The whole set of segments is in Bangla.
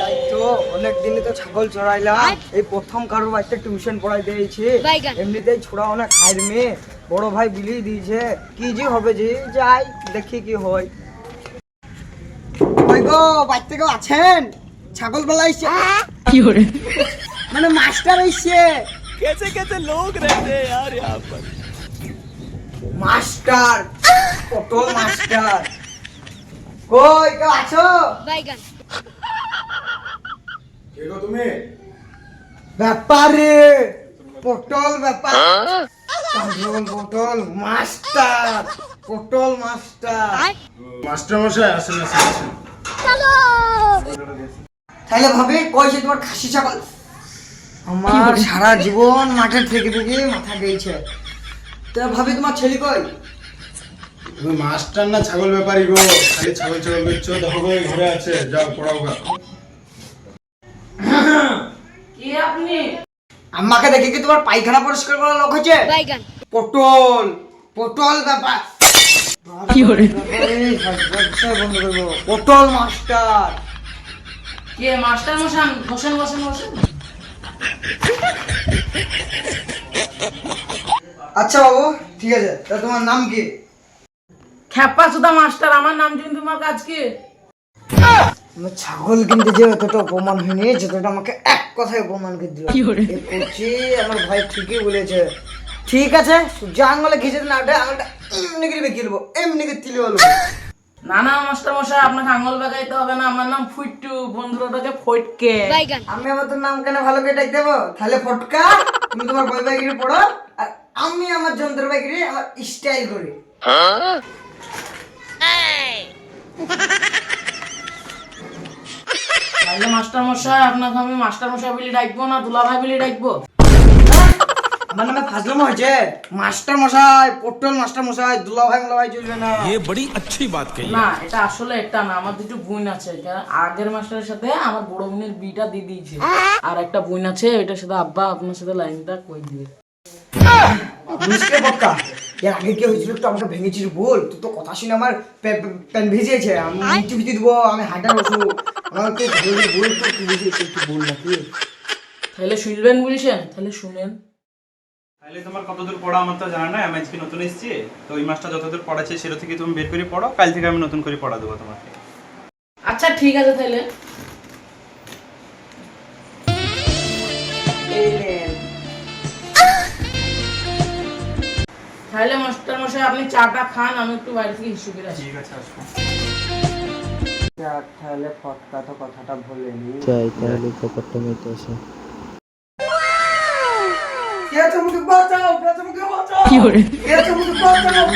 তাই তো অনেক দিনে তো ছাগল চড়াইলাম, এই প্রথম কারোর বাড়িতে টিউশন পড়াই দিয়েছি। এমনিতেই ছোড়া অনেক খাইর মেয়ে, বড় ভাই বিলিয়ে দিয়েছে। কি যে হবে, যে যাই দেখি কি হয়। ওই গো, বাড়িতে কেউ আছেন? ছাগল বেলা এসছে, কি হরে মানে মাস্টার এসছে। कैसे कैसे लोग रहते हैं यार यहाँ पर। মাস্টার, পটল মাস্টার, কই কেউ আছো? বাইগান কেগো তুমি? ব্যাপারে পটল ব্যাপার, পটল পটল মাস্টার, পটল মাস্টার। মাস্টার মশাই আসেন আসেন আসেন। তাহলে ভাবি কইছে তোমার খাসি ছাগল? আমার সারা জীবন মাঠে থেকে থেকে মাথা গেছে। তা ভাবি তোমার ছেলে কই? তুমি মাস্টার না ছাগল ব্যাপারী গো? খালি ছাগল ছাগল বেচছো, দেখো গো ঘরে আছে, যাও পড়াও গা। কে আপনি? আমাকে দেখে কি তোমার পায়খানা পরিষ্কার করা লোক হচ্ছে? বাইগান পটল পটল ব্যাপার, কি হরে বন্ধ করবো। পটল মাস্টার। কে মাস্টার মশান? বসেন বসেন বসেন। আচ্ছা বাবু, ঠিক আছে, তা তোমার নাম কি? খ্যাপা সুদা মাস্টার, আমার নাম কিন্তু তোমার কাজ কি? আমার ছাগল কিনতে যে অতটা অপমান হয়নি যতটা আমাকে এক কথায় অপমান করে দিল। কি বলে? এ করছি, আমার ভাই ঠিকই বলেছে। ঠিক আছে, সূর্য আঙুলে ঘিচে না ওটা, আঙুলটা এমনি করে বেঁকিয়ে দেবো, এমনি করে তিলে বলবো। না না মাস্টার মশাই, আপনাকে আঙুল বেগাইতে হবে না। আমার নাম ফুইট্টু, বন্ধুরাটাকে ফটকে। বাইগান আমি আমার তোর নাম কেন ভালো করে ডাক দেবো? তাহলে ফটকা, তুমি তোমার বই বাইগিরি পড়ো, আর আমি আমার যন্ত্র বাইগিরি আমার স্টাইল করি। তাহলে মাস্টার মশাই, আপনাকে আমি মাস্টার মশাই বলে ডাকবো না দুলা ভাই বলে ডাকবো? আমার নামে ফাজলামো হয়েছে। মাস্টার মশাই, পটল মাস্টার মশাই, দুলা ভাই মোলা ভাই চলবে না। ये बड़ी अच्छी बात कही। না, এটা আসলে একটা না, আমার দুটো বোন আছে। আগের মাস্টারের সাথে আমার বড় বোনের বিটা দিয়ে দিয়েছে, আর একটা বোন আছে, ওইটার সাথে আব্বা আপনার সাথে লাইনটা কই দিবে। বুঝতে পারতা, এর আগে কি হয়েছিল একটু আমাকে ভেঙেছিল বল। তুই তো কথা শুনে আমার প্যান ভিজেছে, আমি মিটি ভিজে দেবো, আমি হাঁটা বসু, আমার তো বল তো কি ভিজেছে একটু বল নাকি। তাহলে শুনবেন বলছেন? তাহলে শুনেন। তাহলে তোমার কতদূর পড়া আমার তো জানা নাই, আমি আজকে নতুন এসেছি। তো ওই মাসটা যতদূর পড়াচ্ছে সেটা থেকে তুমি বের করে পড়ো, কাল থেকে আমি নতুন করে পড়া দেবো তোমাকে। আচ্ছা ঠিক আছে তাহলে। এই নেন। তাহলে মাস্টার মশাই আপনি চাটা খান, আমি একটু বাইরে থেকে হিসু করে আসি। ঠিক আছে, আসবো। যাক, তাহলে ফটকা তো কথাটা বলেনি। চাই তাহলে ব্যাপারটা মেতে আসে। কে আছে মুখে বাঁচাও, কে আছে মুখে বাঁচাও, কি হরে কে আছে মুখে বাঁচাও।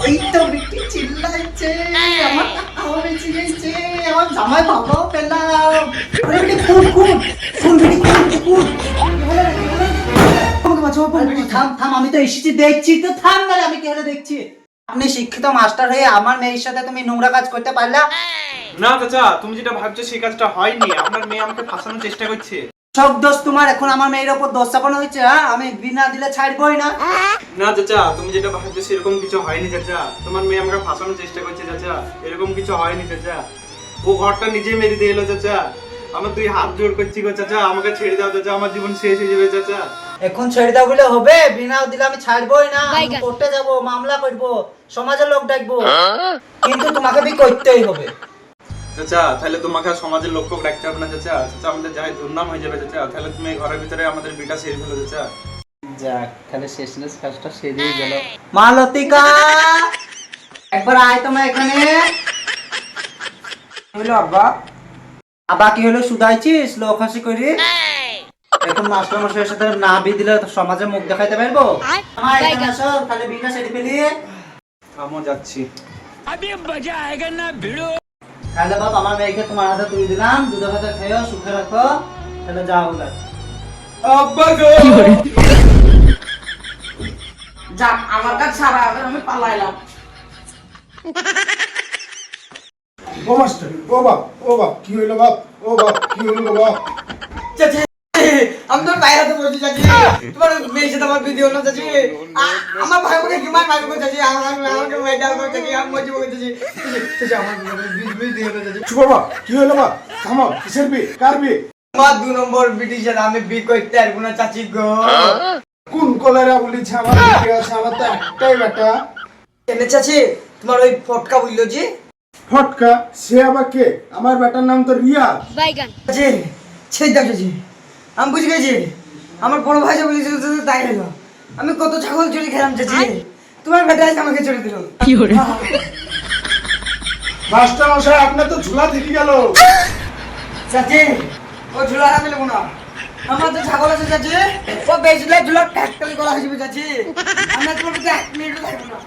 এই তো বিটি চিল্লাইছে, আমার টাকাও বেঁচে গেছে, আমার জামাই বাবাও পেলাম। আরে বিটি খুন খুন খুন, বিটি খুন খুন। আমাকে বাঁচাও, বিটি থাম থাম, আমি তো এসেছি দেখছি তো, থাম না, আমি কেন দেখছি? আপনি শিক্ষিত মাস্টার হয়ে আমার মেয়ের সাথে তুমি নোংরা কাজ করতে পারলা? না চাচা, তুমি যেটা ভাবছো সেই কাজটা হয়নি। আপনার মেয়ে আমাকে ফাঁসানোর চেষ্টা করছে। সব দোষ তোমার। এখন আমার মেয়ের ওপর দোষ চাপানো হয়েছে। হ্যাঁ, আমি বিনা দিলে ছাড়বই না। না চাচা, তুমি যেটা ভাবছো সেরকম কিছু হয়নি চাচা। তোমার মেয়ে আমাকে ফাঁসানোর চেষ্টা করছে চাচা, এরকম কিছু হয়নি চাচা। ও ঘরটা নিজে মেরে দিয়ে এলো চাচা। আমার দুই হাত জোর করছি গো চাচা, আমাকে ছেড়ে দাও চাচা, আমার জীবন শেষ হয়ে যাবে চাচা। এখন ছেড়ে দাও বলে হবে? বিনা দিলে আমি ছাড়বই না। আমি বাইগান। কোর্টে যাব, মামলা করব, সমাজের লোক ডাকবো, কিন্তু তোমাকে বি করতেই হবে। চাচা তাহলে তোমাকে আর সমাজের লোক রাখতে হবে না চাচা। চাচা আমাদের যাই দুর্নাম হয়ে যাবে চাচা। তাহলে তুমি এই ঘরের ভিতরে আমাদের বিটা সেরে ফেলো চাচা। যাক, তাহলে শেষমেশ কাজটা সেরেই গেল। মা লতিকা, একবার আয় তোমার এখানে। হলো আব্বা? আবা কি হলো, শুধাইছিস লোক হাসি করি? এখন মাস্টার মশাইয়ের সাথে না বি দিলে সমাজে মুখ দেখাইতে পারবো? আমার এখানে আসো, তাহলে বিটা সেরে ফেলি। থামো, যাচ্ছি। अभी मजा आएगा ना भिड़ो। তাহলে বাপ, আমার মেয়েকে তোমার হাতে তুলে দিলাম, দুধে ভাতে খেয়েও সুখে রাখো। তাহলে যাও না। আব্বা গো, যাক, আমার কাছে ছাড়া, এবার আমি পালাইলাম। ও মাস্টার, ও বাপ, ও বাপ, কি হইলো বাপ, ও বাপ, কি হইলো গো বাপ? আমি তোর বাইরে তো বলছি চাচি তোমার মেয়ের সাথে আমার ভিডিও না চাচি আমার ভাই আমাকে কি মার মারবে চাচি আমাকে মেয়েটাও করে চাচি আমি মজি বলে চাচি চাচি আমার বিজ দিয়ে না চাচি চুপ বাবা কি হলো বা থামো কিসের বি কার বি আমার 2 নম্বর বিটির সাথে আমি বি করতে পারবো না চাচি গো কোন কলেরা বলিছে আমার বিয়ে আছে আমার তো একটাই বেটা কেন চাচি তোমার ওই ফটকা বললো জি ফটকা সে আবার কে আমার বেটার নাম তো রিয়া চাচি সেই দাও চাচি আমি বুঝে গেছি আমার বড় ভাই যে বলেছিল তাই হলো আমি কত ছাগল চুরি খেলাম চাচি তোমার বেটা এসে আমাকে চড়ে দিল কি hore মাস্টার মশাই আপনার তো ঝুলা থেকে গেল চাচি ও ঝুলা আমি নেবো না আমার তো ছাগল আছে চাচি ও বেচলে ঝুলা ট্যাক্টর করা হয়েছে চাচি আমরা তোমার কাছে 1 মিনিটও থাকবো না